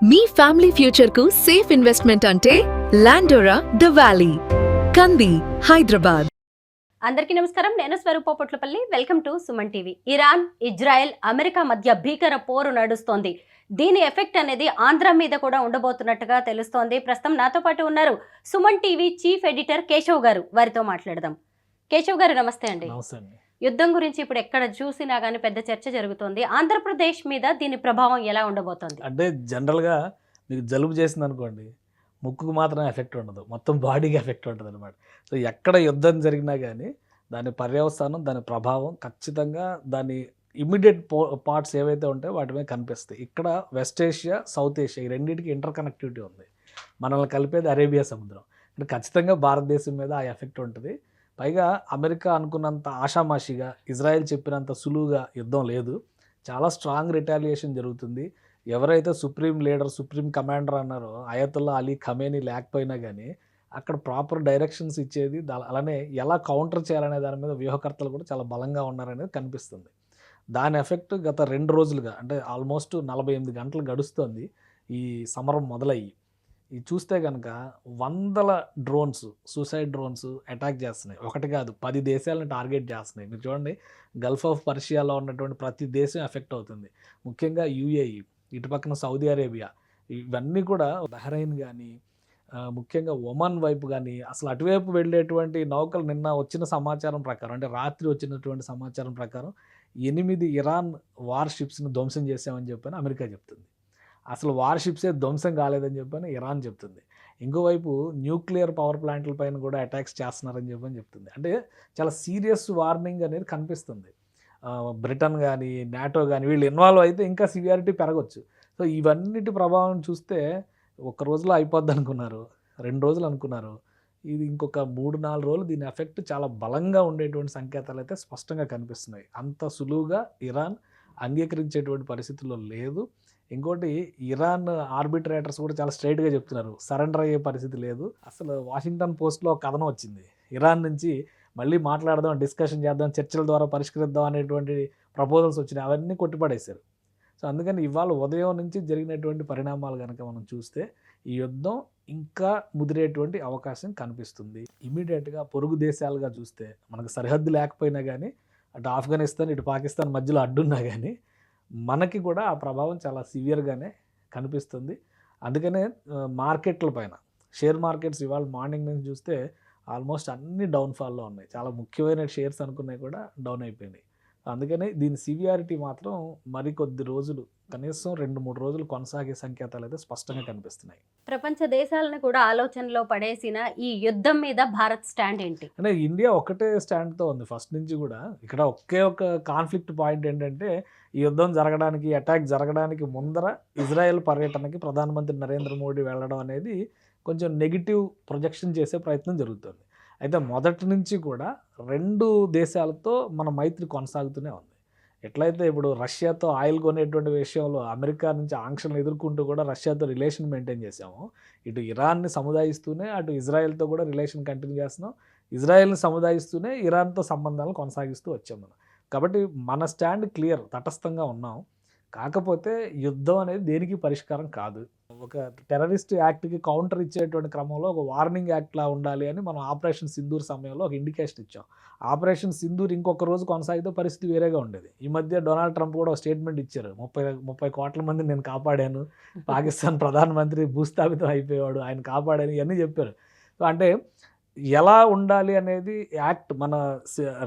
మీ family future కు safe investment అంటే Landora the valley, Kandi, Hyderabad. అందరికీ నమస్కారం. నేను Swarupa Potlapalli. Welcome to Suman TV. Iran, Israel, America మధ్య భీకర పోరు నడుస్తోంది. దీని ఎఫెక్ట్ అనేది ఆంధ్ర మీద కూడా ఉండబోతున్నట్టుగా తెలుస్తోంది. ప్రస్తుతం నాతో పాటు ఉన్నారు Suman TV chief editor Keshav గారు. వారితో మాట్లాడదాం. కేశవ్ గారు నమస్తే అండి. యుద్ధం గురించి ఇప్పుడు ఎక్కడ చూసినా కానీ పెద్ద చర్చ జరుగుతోంది. ఆంధ్రప్రదేశ్ మీద దీని ప్రభావం ఎలా ఉండబోతోంది? అంటే జనరల్గా మీకు జలుబు చేసింది అనుకోండి, ముక్కుకు మాత్రం ఎఫెక్ట్ ఉండదు, మొత్తం బాడీకి ఎఫెక్ట్ ఉంటుంది అనమాట. సో ఎక్కడ యుద్ధం జరిగినా కానీ దాని పర్యవసానం, దాని ప్రభావం ఖచ్చితంగా దాని ఇమ్మీడియట్ పార్ట్స్ ఏవైతే ఉంటాయో వాటి మీద కనిపిస్తాయి. ఇక్కడ వెస్ట్ ఏషియా, సౌత్ ఏషియా ఈ రెండింటికి ఇంటర్ కనెక్టివిటీ ఉంది. మనల్ని కలిపేది అరేబియా సముద్రం. అంటే ఖచ్చితంగా భారతదేశం మీద ఆ ఎఫెక్ట్ ఉంటుంది. పైగా అమెరికా అనుకున్నంత ఆషామాషిగా, ఇజ్రాయెల్ చెప్పినంత సులువుగా యుద్ధం లేదు. చాలా స్ట్రాంగ్ రిటాలియేషన్ జరుగుతుంది. ఎవరైతే సుప్రీం లీడర్, సుప్రీం కమాండర్ అన్నారో అయతుల్లా అలీ ఖమేనీ లేకపోయినా కానీ అక్కడ ప్రాపర్ డైరెక్షన్స్ ఇచ్చేది, అలానే ఎలా కౌంటర్ చేయాలనే దాని మీద వ్యూహకర్తలు కూడా చాలా బలంగా ఉన్నారనేది కనిపిస్తుంది. దాని ఎఫెక్ట్ గత 2 రోజులుగా, అంటే ఆల్మోస్ట్ 48 గంటలు గడుస్తుంది ఈ సమరం మొదలయ్యి. ఇది చూస్తే కనుక వందల డ్రోన్స్, సూసైడ్ డ్రోన్స్ అటాక్ చేస్తున్నాయి. ఒకటి కాదు, 10 దేశాలను టార్గెట్ చేస్తున్నాయి. మీరు చూడండి, గల్ఫ్ ఆఫ్ పర్షియాలో ఉన్నటువంటి ప్రతి దేశం ఎఫెక్ట్ అవుతుంది. ముఖ్యంగా యుఏఈ, ఇటు పక్కన సౌదీ అరేబియా, ఇవన్నీ కూడా, బహ్రెయిన్ కానీ, ముఖ్యంగా ఒమన్ వైపు కానీ, అసలు అటువైపు వెళ్ళేటువంటి నౌకలు నిన్న వచ్చిన సమాచారం ప్రకారం, అంటే రాత్రి వచ్చినటువంటి సమాచారం ప్రకారం 8 ఇరాన్ వార్ షిప్స్ని ధ్వంసం చేసామని చెప్పని అమెరికా చెప్తుంది. అసలు వార్ షిప్సే ధ్వంసం కాలేదని చెప్పని ఇరాన్ చెప్తుంది. ఇంకోవైపు న్యూక్లియర్ పవర్ ప్లాంట్ల పైన కూడా అటాక్స్ చేస్తున్నారని చెప్పని చెప్తుంది. అంటే చాలా సీరియస్ వార్నింగ్ అనేది కనిపిస్తుంది. బ్రిటన్ కానీ, నాటో కానీ వీళ్ళు ఇన్వాల్వ్ అయితే ఇంకా సివియారిటీ పెరగవచ్చు. సో ఇవన్నిటి ప్రభావం చూస్తే ఒక్క రోజులో అయిపోద్ది అనుకున్నారు, 2 రోజులు అనుకున్నారు. ఇది ఇంకొక 3-4 రోజులు దీని ఎఫెక్ట్ చాలా బలంగా ఉండేటువంటి సంకేతాలు అయితే స్పష్టంగా కనిపిస్తున్నాయి. అంత సులువుగా ఇరాన్ అంగీకరించేటువంటి పరిస్థితుల్లో లేదు. ఇంకోటి, ఇరాన్ ఆర్బిట్రేటర్స్ కూడా చాలా స్ట్రైట్గా చెప్తున్నారు, సరెండర్ అయ్యే పరిస్థితి లేదు. అసలు వాషింగ్టన్ పోస్ట్లో ఒక కథనం వచ్చింది, ఇరాన్ నుంచి మళ్ళీ మాట్లాడదాం, డిస్కషన్ చేద్దాం, చర్చల ద్వారా పరిష్కరిద్దాం అనేటువంటి ప్రపోజల్స్ వచ్చినాయి. అవన్నీ కొట్టిపడేశారు. సో అందుకని ఇవాళ ఉదయం నుంచి జరిగినటువంటి పరిణామాలు కనుక మనం చూస్తే ఈ యుద్ధం ఇంకా ముదిరేటువంటి అవకాశం కనిపిస్తుంది. ఇమీడియట్గా పొరుగు దేశాలుగా చూస్తే మనకు సరిహద్దు లేకపోయినా కానీ, అటు ఆఫ్ఘనిస్తాన్, ఇటు పాకిస్తాన్ మధ్యలో అడ్డున్నా కానీ మనకి కూడా ఆ ప్రభావం చాలా సివియర్గానే కనిపిస్తుంది. అందుకనే మార్కెట్ల పైన, షేర్ మార్కెట్స్ ఇవాళ మార్నింగ్ నుంచి చూస్తే ఆల్మోస్ట్ అన్ని డౌన్ఫాల్లో ఉన్నాయి. చాలా ముఖ్యమైన షేర్స్ అనుకున్నాయి కూడా డౌన్ అయిపోయినాయి. అందుకనే దీని సివియారిటీ మాత్రం మరికొద్ది రోజులు, కనీసం 2-3 రోజులు కొనసాగే సంకేతాలు అయితే స్పష్టంగా కనిపిస్తున్నాయి. ప్రపంచ దేశాలను కూడా ఆలోచనలో పడేసిన ఈ యుద్ధం మీద భారత్ స్టాండ్ ఏంటి? అంటే ఇండియా ఒకటే స్టాండ్తో ఉంది ఫస్ట్ నుంచి కూడా. ఇక్కడ ఒకే ఒక కాన్ఫ్లిక్ట్ పాయింట్ ఏంటంటే, ఈ యుద్ధం జరగడానికి, అటాక్ జరగడానికి ముందర ఇజ్రాయెల్ పర్యటనకి ప్రధానమంత్రి నరేంద్ర మోడీ వెళ్ళడం అనేది కొంచెం నెగిటివ్ ప్రొజెక్షన్ చేసే ప్రయత్నం జరుగుతుంది. అయితే మొదటి నుంచి కూడా 2 దేశాలతో మన మైత్రి కొనసాగుతూనే ఉంది. ఎట్లయితే ఇప్పుడు రష్యాతో ఆయిల్ కొనేటువంటి విషయంలో అమెరికా నుంచి ఆంక్షలను ఎదుర్కొంటూ కూడా రష్యాతో రిలేషన్ మెయింటైన్ చేసాము, ఇటు ఇరాన్ని సముదాయిస్తూనే అటు ఇజ్రాయెల్తో కూడా రిలేషన్ కంటిన్యూ చేస్తున్నాం, ఇజ్రాయెల్ని సముదాయిస్తూనే ఇరాన్తో సంబంధాలను కొనసాగిస్తూ వచ్చాం మనం. కాబట్టి మన స్టాండ్ క్లియర్, తటస్థంగా ఉన్నాం. కాకపోతే యుద్ధం అనేది దేనికి పరిష్కారం కాదు. ఒక టెర్రరిస్ట్ యాక్ట్కి కౌంటర్ ఇచ్చేటువంటి క్రమంలో ఒక వార్నింగ్ యాక్ట్లా ఉండాలి అని మనం ఆపరేషన్ సింధూర్ సమయంలో ఒక ఇండికేషన్ ఇచ్చాం. ఆపరేషన్ సింధూర్ ఇంకొక రోజు కొనసాగితే పరిస్థితి వేరేగా ఉండేది. ఈ మధ్య డొనాల్డ్ ట్రంప్ కూడా ఒక స్టేట్మెంట్ ఇచ్చారు, 30 కోట్ల మంది నేను కాపాడాను, పాకిస్తాన్ ప్రధానమంత్రి భూస్థాపితం అయిపోయాడు, ఆయన కాపాడాను, ఇవన్నీ చెప్పారు. సో అంటే ఎలా ఉండాలి అనేది యాక్ట్, మన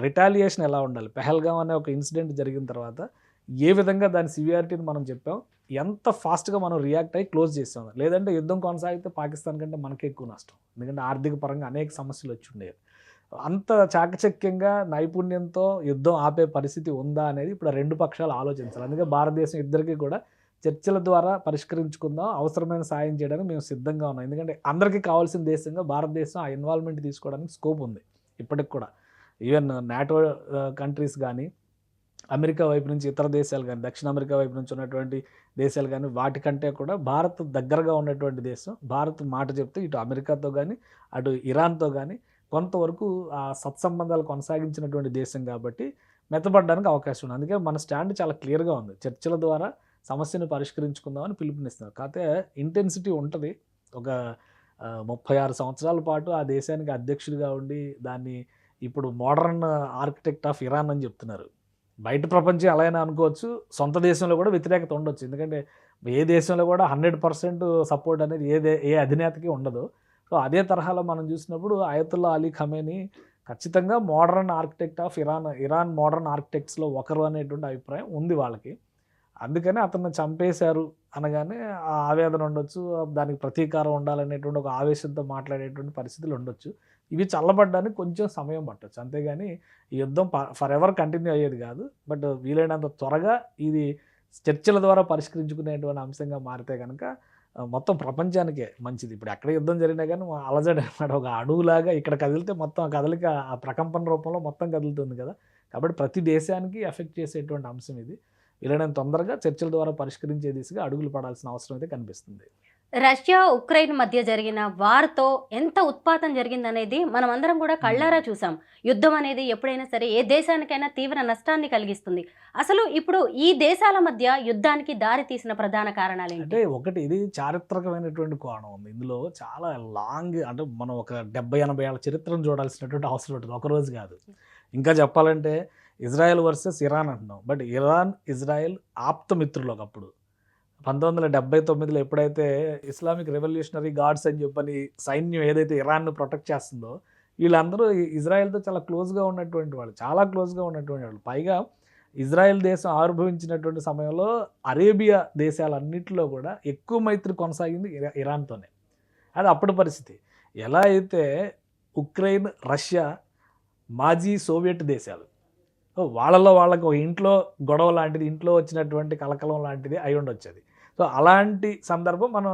రిటాలియేషన్ ఎలా ఉండాలి, పెహల్గాం అనే ఒక ఇన్సిడెంట్ జరిగిన తర్వాత ఏ విధంగా దాని సివియారిటీని మనం చెప్పాం, ఎంత ఫాస్ట్గా మనం రియాక్ట్ అయ్యి క్లోజ్ చేసాం. లేదంటే యుద్ధం కొనసాగితే పాకిస్తాన్ కంటే మనకే ఎక్కువ నష్టం, ఎందుకంటే ఆర్థిక పరంగా అనేక సమస్యలు వచ్చి ఉండేవి. అంత చాకచక్యంగా, నైపుణ్యంతో యుద్ధం ఆపే పరిస్థితి ఉందా అనేది ఇప్పుడు 2 పక్షాలు ఆలోచించాలి. అందుకే భారతదేశం ఇద్దరికీ కూడా చర్చల ద్వారా పరిష్కరించుకుందాం, అవసరమైన సాయం చేయడానికి మేము సిద్ధంగా ఉన్నాం. ఎందుకంటే అందరికీ కావాల్సిన దేశంగా భారతదేశం ఆ ఇన్వాల్వ్మెంట్ తీసుకోవడానికి స్కోప్ ఉంది ఇప్పటికి కూడా. ఈవెన్ నాటో కంట్రీస్ కానీ, అమెరికా వైపు నుంచి ఇతర దేశాలు కానీ, దక్షిణ అమెరికా వైపు నుంచి ఉన్నటువంటి దేశాలు కానీ, వాటికంటే కూడా భారత్ దగ్గరగా ఉన్నటువంటి దేశం. భారత్ మాట చెప్తే ఇటు అమెరికాతో కానీ, అటు ఇరాన్తో కానీ కొంతవరకు ఆ సత్సంబంధాలు కొనసాగించినటువంటి దేశం కాబట్టి మెత్తపడడానికి అవకాశం ఉంది. అందుకే మన స్టాండ్ చాలా క్లియర్గా ఉంది, చర్చల ద్వారా సమస్యను పరిష్కరించుకుందామని పిలుపునిస్తున్నారు. కాకపోతే ఇంటెన్సిటీ ఉంటుంది. ఒక 36 సంవత్సరాల పాటు ఆ దేశానికి అధ్యక్షుడిగా ఉండి దాన్ని ఇప్పుడు మోడర్న్ ఆర్కిటెక్ట్ ఆఫ్ ఇరాన్ అని చెప్తున్నారు. బయట ప్రపంచం ఎలా అయినా అనుకోవచ్చు, సొంత దేశంలో కూడా వ్యతిరేకత ఉండొచ్చు. ఎందుకంటే ఏ దేశంలో కూడా 100% సపోర్ట్ అనేది ఏ అధినేతకి ఉండదు. సో అదే తరహాలో మనం చూసినప్పుడు అయతుల్లా అలీ ఖమేనీ ఖచ్చితంగా modern architect of Iran modern ఆర్కిటెక్ట్స్లో ఒకరు అనేటువంటి అభిప్రాయం ఉంది వాళ్ళకి. అందుకని అతన్ని చంపేశారు అనగానే ఆ ఆవేదన ఉండొచ్చు, దానికి ప్రతీకారం ఉండాలనేటువంటి ఒక ఆవేశంతో మాట్లాడేటువంటి పరిస్థితులు ఉండొచ్చు. ఇవి చల్లబడ్డానికి కొంచెం సమయం పట్టొచ్చు. అంతేగాని ఈ యుద్ధం ఫర్ ఎవర్ కంటిన్యూ అయ్యేది కాదు. బట్ వీలైనంత త్వరగా ఇది చర్చల ద్వారా పరిష్కరించుకునేటువంటి అంశంగా మారితే కనుక మొత్తం ప్రపంచానికే మంచిది. ఇప్పుడు ఎక్కడ యుద్ధం జరిగినా కానీ అలజడి అనమాట, ఒక అణువులాగా ఇక్కడ కదిలితే మొత్తం ఆ కదలిక ఆ ప్రకంపన రూపంలో మొత్తం కదులుతుంది కదా. కాబట్టి ప్రతి దేశానికి ఎఫెక్ట్ చేసేటువంటి అంశం ఇది. వీలైనంత తొందరగా చర్చల ద్వారా పరిష్కరించే దిశగా అడుగులు పడాల్సిన అవసరం అయితే కనిపిస్తుంది. రష్యా ఉక్రెయిన్ మధ్య జరిగిన వార్తో ఎంత ఉత్పాతం జరిగిందనేది మనం అందరం కూడా కళ్ళారా చూసాం. యుద్ధం అనేది ఎప్పుడైనా సరే ఏ దేశానికైనా తీవ్ర నష్టాన్ని కలిగిస్తుంది. అసలు ఇప్పుడు ఈ దేశాల మధ్య యుద్ధానికి దారి తీసిన ప్రధాన కారణాలు ఏంటి? అంటే ఒకటి, ఇది చారిత్రకమైనటువంటి కోణం ఉంది ఇందులో. చాలా లాంగ్, అంటే మనం ఒక 70-80 ఏళ్ళ చరిత్రను చూడాల్సినటువంటి అవసరం ఉంటుంది, ఒకరోజు కాదు. ఇంకా చెప్పాలంటే ఇజ్రాయెల్ వర్సెస్ ఇరాన్ అంటున్నాం, బట్ ఇరాన్ ఇజ్రాయెల్ ఆప్తమిత్రులు. ఒకప్పుడు 1979లో ఎప్పుడైతే ఇస్లామిక్ రెవల్యూషనరీ గార్డ్స్ అని చెప్పని సైన్యం ఏదైతే ఇరాన్ను ప్రొటెక్ట్ చేస్తుందో, వీళ్ళందరూ ఇజ్రాయెల్తో చాలా క్లోజ్గా ఉన్నటువంటి వాళ్ళు, చాలా క్లోజ్గా ఉన్నటువంటి వాళ్ళు. పైగా ఇజ్రాయెల్ దేశం ఆవిర్భవించినటువంటి సమయంలో అరేబియా దేశాలన్నింటిలో కూడా ఎక్కువ మైత్రి కొనసాగింది ఇరాన్తోనే. అది అప్పుడు పరిస్థితి. ఎలా అయితే ఉక్రెయిన్ రష్యా మాజీ సోవియట్ దేశాలు, వాళ్ళలో వాళ్ళకి ఒక ఇంట్లో గొడవ లాంటిది, ఇంట్లో వచ్చినటువంటి కలకలం లాంటిది అయి ఉండొచ్చేది. సో అలాంటి సందర్భం మనం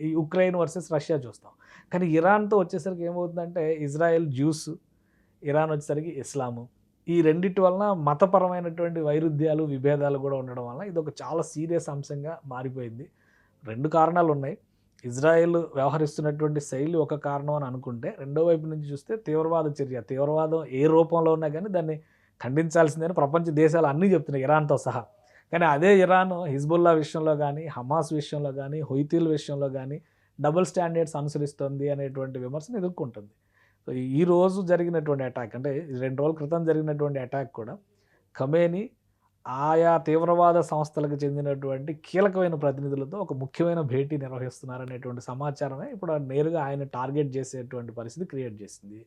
ఈ ఉక్రెయిన్ వర్సెస్ రష్యా చూస్తాం. కానీ ఇరాన్తో వచ్చేసరికి ఏమవుతుందంటే ఇజ్రాయెల్ జ్యూస్, ఇరాన్ వచ్చేసరికి ఇస్లాము, ఈ రెండింటి వలన మతపరమైనటువంటి వైరుధ్యాలు విభేదాలు కూడా ఉండడం వలన ఇది ఒక చాలా సీరియస్ అంశంగా మారిపోయింది. 2 కారణాలు ఉన్నాయి. ఇజ్రాయెల్ వ్యవహరిస్తున్నటువంటి శైలి ఒక కారణం అని అనుకుంటే, రెండో వైపు నుంచి చూస్తే తీవ్రవాద చర్య, తీవ్రవాదం ఏ రూపంలో ఉన్నా కానీ దాన్ని ఖండించాల్సిందని ప్రపంచ దేశాలు అన్నీ చెప్తున్నాయి, ఇరాన్తో సహా. కానీ అదే ఇరాన్ హిజ్బుల్లా విషయంలో కానీ, హమాస్ విషయంలో కానీ, హుతీల విషయంలో కానీ డబుల్ స్టాండర్డ్స్ అనుసరిస్తుంది అనేటువంటి విమర్శను ఎదుర్కొంటుంది. సో ఈ రోజు జరిగినటువంటి అటాక్, అంటే 2 రోజుల క్రితం జరిగినటువంటి అటాక్ కూడా ఖమేనీ ఆయా తీవ్రవాద సంస్థలకు చెందినటువంటి కీలకమైన ప్రతినిధులతో ఒక ముఖ్యమైన భేటీ నిర్వహిస్తున్నారనేటువంటి సమాచారమే ఇప్పుడు నేరుగా ఆయన టార్గెట్ చేసేటువంటి పరిస్థితి క్రియేట్ చేసింది.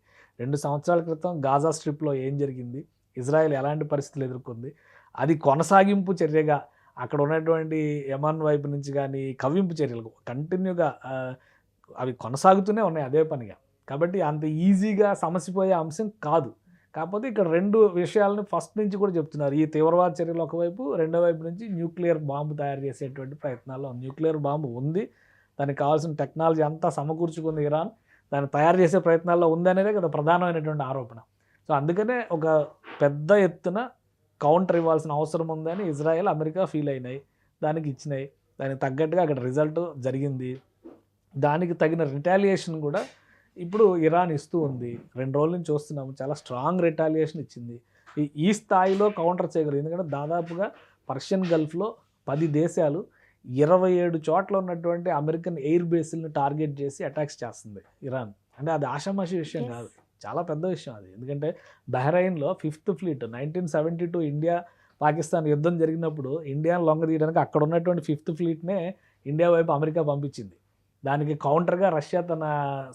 2 సంవత్సరాల క్రితం గాజా స్ట్రిప్లో ఏం జరిగింది, ఇజ్రాయెల్ ఎలాంటి పరిస్థితులు ఎదుర్కొంది, అది కొనసాగింపు చర్యగా అక్కడ ఉన్నటువంటి యమన్ వైపు నుంచి కానీ కవ్వింపు చర్యలు కంటిన్యూగా అవి కొనసాగుతూనే ఉన్నాయి అదే పనిగా. కాబట్టి అంత ఈజీగా సమసిపోయే అంశం కాదు. కాకపోతే ఇక్కడ 2 విషయాలను ఫస్ట్ నుంచి కూడా చెప్తున్నారు. ఈ తీవ్రవాద చర్యలు ఒకవైపు, రెండో వైపు నుంచి న్యూక్లియర్ బాంబు తయారు చేసేటువంటి ప్రయత్నాల్లో న్యూక్లియర్ బాంబు ఉంది, దానికి కావాల్సిన టెక్నాలజీ అంతా సమకూర్చుకుంది ఇరాన్, దాన్ని తయారు చేసే ప్రయత్నాల్లో ఉందనేదే కదా ప్రధానమైనటువంటి ఆరోపణ. సో అందుకనే ఒక పెద్ద ఎత్తున కౌంటర్ ఇవ్వాల్సిన అవసరం ఉందని ఇజ్రాయెల్ అమెరికా ఫీల్ అయినాయి, దానికి ఇచ్చినాయి. దానికి తగ్గట్టుగా అక్కడ రిజల్ట్ జరిగింది. దానికి తగిన రిటాలియేషన్ కూడా ఇప్పుడు ఇరాన్ ఇస్తూ ఉంది. 2 రోజుల నుంచి చూస్తున్నాము, చాలా స్ట్రాంగ్ రిటాలియేషన్ ఇచ్చింది. ఈ స్థాయిలో కౌంటర్ చేయగలరు. ఎందుకంటే దాదాపుగా పర్షియన్ గల్ఫ్లో 10 దేశాలు 27 చోట్ల ఉన్నటువంటి అమెరికన్ ఎయిర్ బేస్లను టార్గెట్ చేసి అటాక్స్ చేస్తుంది ఇరాన్. అంటే అది ఆషామాషి విషయం కాదు, చాలా పెద్ద విషయం అది. ఎందుకంటే బహ్రెయిన్లో 5th ఫ్లీట్ 1972 ఇండియా పాకిస్తాన్ యుద్ధం జరిగినప్పుడు ఇండియాను లొంగదీయడానికి అక్కడ ఉన్నటువంటి 5th ఫ్లీట్నే ఇండియా వైపు అమెరికా పంపించింది. దానికి కౌంటర్గా రష్యా తన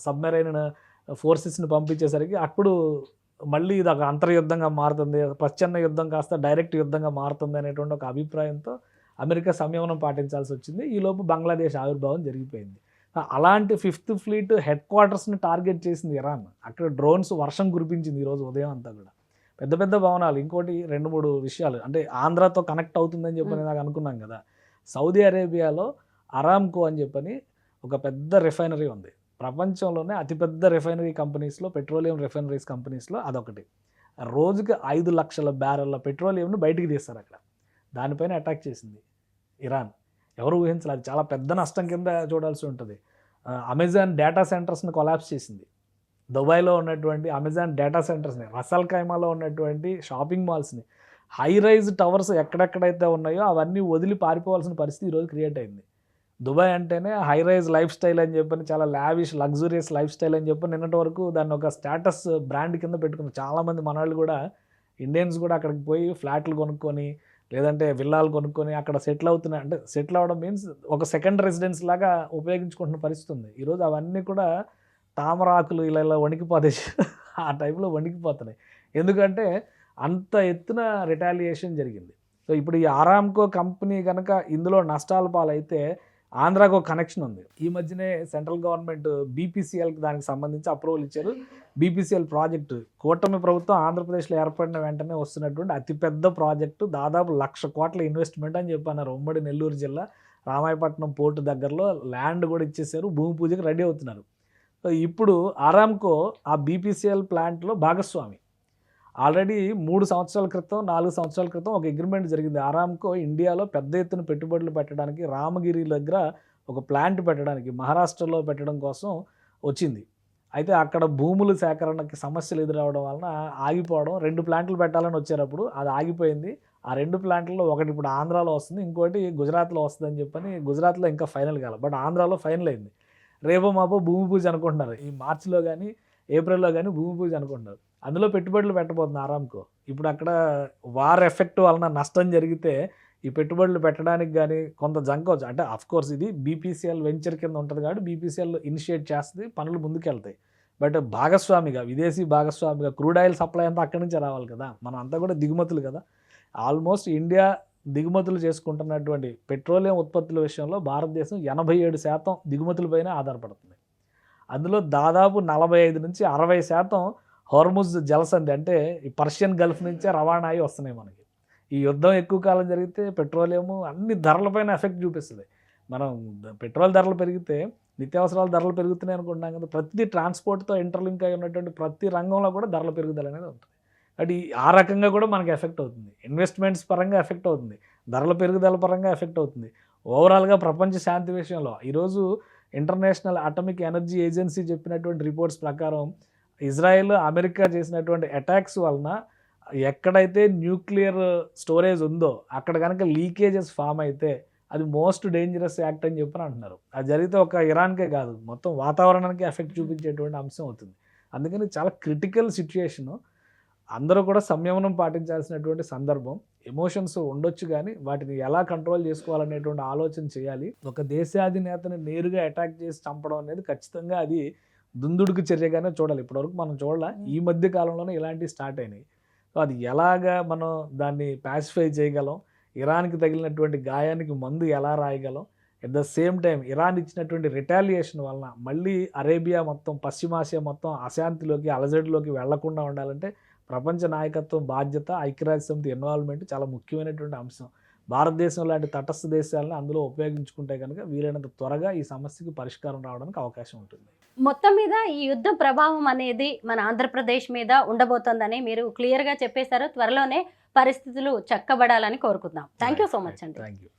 సబ్మెరైన్ ఫోర్సెస్ని పంపించేసరికి అప్పుడు మళ్ళీ ఇది ఒక అంతర్యుద్ధంగా మారుతుంది, ప్రచ్ఛన్న యుద్ధం కాస్త డైరెక్ట్ యుద్ధంగా మారుతుంది అనేటువంటి ఒక అభిప్రాయంతో అమెరికా సంయమనం పాటించాల్సి వచ్చింది. ఈలోపు బంగ్లాదేశ్ ఆవిర్భావం జరిగిపోయింది. అలాంటి 5th ఫ్లీట్ హెడ్ క్వార్టర్స్ని టార్గెట్ చేసింది ఇరాన్. అక్కడ డ్రోన్స్ వర్షం కురిపించింది ఈరోజు ఉదయం అంతా కూడా, పెద్ద పెద్ద భవనాలు. ఇంకోటి 2-3 విషయాలు, అంటే ఆంధ్రాతో కనెక్ట్ అవుతుందని చెప్పని నాకు అనుకున్నాం కదా. సౌదీ అరేబియాలో అరామ్కో అని చెప్పని ఒక పెద్ద రిఫైనరీ ఉంది. ప్రపంచంలోనే అతిపెద్ద రిఫైనరీ కంపెనీస్లో, పెట్రోలియం రిఫైనరీస్ కంపెనీస్లో అదొకటి. రోజుకి 5 లక్షల బ్యారెల్ల పెట్రోలియంను బయటికి తీస్తారు అక్కడ. దానిపైన అటాక్ చేసింది ఇరాన్. ఎవరు ఊహించాలి, అది చాలా పెద్ద నష్టం కింద చూడాల్సి ఉంటుంది. అమెజాన్ డేటా సెంటర్స్ని కొలాప్స్ చేసింది. దుబాయ్లో ఉన్నటువంటి అమెజాన్ డేటా సెంటర్స్ని, రసల్ ఖైమాలో ఉన్నటువంటి షాపింగ్ మాల్స్ని, హై రైజ్ టవర్స్ ఎక్కడెక్కడైతే ఉన్నాయో అవన్నీ వదిలి పారిపోవాల్సిన పరిస్థితి ఈరోజు క్రియేట్ అయింది. దుబాయ్ అంటేనే హై రైజ్ లైఫ్ స్టైల్ అని చెప్పని, చాలా లావిష్ లగ్జూరియస్ లైఫ్ స్టైల్ అని చెప్పి నిన్నటి వరకు దాన్ని ఒక స్టేటస్ బ్రాండ్ కింద పెట్టుకున్నారు. చాలామంది మనవాళ్ళు కూడా, ఇండియన్స్ కూడా అక్కడికి పోయి ఫ్లాట్లు కొనుక్కొని లేదంటే విల్లాలు కొనుక్కొని అక్కడ సెటిల్ అవుతున్నా, అంటే సెటిల్ అవ్వడం మీన్స్ ఒక సెకండ్ రెసిడెన్స్ లాగా ఉపయోగించుకుంటున్న పరిస్థితి ఉంది. ఈరోజు అవన్నీ కూడా తామరాకులు ఇలా ఇలా వణికిపోతాయి, ఆ టైంలో వణికిపోతున్నాయి. ఎందుకంటే అంత ఎత్తున రిటాలియేషన్ జరిగింది. సో ఇప్పుడు ఈ ఆరామ్కో కంపెనీ కనుక ఇందులో నష్టాల పాలైతే ఆంధ్రాకు ఒక కనెక్షన్ ఉంది. ఈ మధ్యనే సెంట్రల్ గవర్నమెంట్ బీపీసీఎల్కి దానికి సంబంధించి అప్రూవల్ ఇచ్చారు. బీపీసీఎల్ ప్రాజెక్టు కూటమి ప్రభుత్వం ఆంధ్రప్రదేశ్లో ఏర్పడిన వెంటనే వస్తున్నటువంటి అతిపెద్ద ప్రాజెక్టు, దాదాపు 1,00,000 కోట్ల ఇన్వెస్ట్మెంట్ అని చెప్పన్నారు. ఉమ్మడి నెల్లూరు జిల్లా రామాయపట్నం పోర్టు దగ్గరలో ల్యాండ్ కూడా ఇచ్చేసారు, భూమి పూజకి రెడీ అవుతున్నారు. సో ఇప్పుడు ఆరామ్కో ఆ బీపీసీఎల్ ప్లాంట్లో భాగస్వామి. ఆల్రెడీ 3 సంవత్సరాల క్రితం 4 సంవత్సరాల క్రితం ఒక అగ్రిమెంట్ జరిగింది. ఆరామ్కో ఇండియాలో పెద్ద ఎత్తున పెట్టుబడులు పెట్టడానికి, రామగిరి దగ్గర ఒక ప్లాంట్ పెట్టడానికి, మహారాష్ట్రలో పెట్టడం కోసం వచ్చింది. అయితే అక్కడ భూముల సేకరణకి సమస్యలు ఎదురవడం వలన ఆగిపోవడం, 2 ప్లాంట్లు పెట్టాలని వచ్చేటప్పుడు అది ఆగిపోయింది. ఆ 2 ప్లాంట్లలో ఒకటి ఇప్పుడు ఆంధ్రాలో వస్తుంది, ఇంకోటి గుజరాత్లో వస్తుందని చెప్పని, గుజరాత్లో ఇంకా ఫైనల్ కాలేదు, బట్ ఆంధ్రాలో ఫైనల్ అయింది. రేపో మాపో భూమి పూజ అనుకుంటున్నారు, ఈ మార్చిలో కానీ ఏప్రిల్లో కానీ భూమి పూజ అనుకుంటున్నారు. అందులో పెట్టుబడులు పెట్టబోతుంది ఆరామ్కో. ఇప్పుడు అక్కడ వార్ ఎఫెక్ట్ వలన నష్టం జరిగితే ఈ పెట్టుబడులు పెట్టడానికి కానీ కొంత జంకవచ్చు. అంటే అఫ్కోర్స్ ఇది బీపీసీఎల్ వెంచర్ కింద ఉంటుంది కాబట్టి బీపీసీఎల్ ఇనిషియేట్ చేస్తుంది, పనులు ముందుకెళ్తాయి. బట్ భాగస్వామిగా, విదేశీ భాగస్వామిగా క్రూడ్ ఆయిల్ సప్లై అంతా అక్కడి నుంచే రావాలి కదా, మనం అంతా కూడా దిగుమతులు కదా. ఆల్మోస్ట్ ఇండియా దిగుమతులు చేసుకుంటున్నటువంటి పెట్రోలియం ఉత్పత్తుల విషయంలో భారతదేశం 87% దిగుమతులపైన ఆధారపడుతుంది. అందులో దాదాపు 45 నుంచి 60% హోర్ముజ్ జలసంధి, అంటే ఈ పర్షియన్ గల్ఫ్ నుంచే రవాణా అయ్యి వస్తున్నాయి మనకి. ఈ యుద్ధం ఎక్కువ కాలం జరిగితే పెట్రోలియము అన్ని ధరలపైన ఎఫెక్ట్ చూపిస్తుంది. మనం పెట్రోల్ ధరలు పెరిగితే నిత్యావసరాల ధరలు పెరుగుతున్నాయి అనుకుంటున్నాం కదా, ప్రతి ట్రాన్స్పోర్ట్తో ఇంటర్లింక్ అయి ఉన్నటువంటి ప్రతి రంగంలో కూడా ధరల పెరుగుదల అనేది ఉంటుంది. అంటే ఆ రకంగా కూడా మనకి ఎఫెక్ట్ అవుతుంది. ఇన్వెస్ట్మెంట్స్ పరంగా ఎఫెక్ట్ అవుతుంది, ధరల పెరుగుదల పరంగా ఎఫెక్ట్ అవుతుంది. ఓవరాల్గా ప్రపంచ శాంతి విషయంలో ఈరోజు ఇంటర్నేషనల్ అటామిక్ ఎనర్జీ ఏజెన్సీ చెప్పినటువంటి రిపోర్ట్స్ ప్రకారం ఇజ్రాయెల్ అమెరికా చేసినటువంటి అటాక్స్ వలన ఎక్కడైతే న్యూక్లియర్ స్టోరేజ్ ఉందో అక్కడ కనుక లీకేజెస్ ఫామ్ అయితే అది మోస్ట్ డేంజరస్ యాక్ట్ అని చెప్పని అంటున్నారు. అది జరిగితే ఒక ఇరాన్కే కాదు, మొత్తం వాతావరణానికి ఎఫెక్ట్ చూపించేటువంటి అంశం అవుతుంది. అందుకని చాలా క్రిటికల్ సిచ్యుయేషను. అందరూ కూడా సంయమనం పాటించాల్సినటువంటి సందర్భం. ఎమోషన్స్ ఉండొచ్చు కానీ వాటిని ఎలా కంట్రోల్ చేసుకోవాలనేటువంటి ఆలోచన చేయాలి. ఒక దేశాధినేతని నేరుగా అటాక్ చేసి చంపడం అనేది ఖచ్చితంగా అది దుందుడుకు చర్యగానే చూడాలి. ఇప్పటివరకు మనం చూడాల, ఈ మధ్య కాలంలోనే ఇలాంటివి స్టార్ట్ అయినాయి. సో అది ఎలాగా మనం దాన్ని ప్యాసిఫై చేయగలం, ఇరాన్కి తగిలినటువంటి గాయానికి మందు ఎలా రాయగలం, at the same time Iran ఇచ్చినటువంటి రిటాలియేషన్ వలన మళ్ళీ అరేబియా మొత్తం, పశ్చిమాసియా మొత్తం అశాంతిలోకి అలజడిలోకి వెళ్లకుండా ఉండాలంటే ప్రపంచ నాయకత్వం బాధ్యత, ఐక్యరాజ్య సమితి ఇన్వాల్వ్మెంట్ చాలా ముఖ్యమైనటువంటి అంశం. భారతదేశం లాంటి తటస్థ దేశాలను అందులో ఉపయోగించుకుంటే కనుక వీలైనంత త్వరగా ఈ సమస్యకు పరిష్కారం రావడానికి అవకాశం ఉంటుంది. మొత్తం మీద ఈ యుద్ధ ప్రభావం అనేది మన ఆంధ్రప్రదేశ్ మీద ఉండబోతోందని మీరు క్లియర్గా చెప్పేశారు. త్వరలోనే పరిస్థితులు చక్కబడాలని కోరుకుందాం. థ్యాంక్ యూ సో మచ్ అండి. Thank you.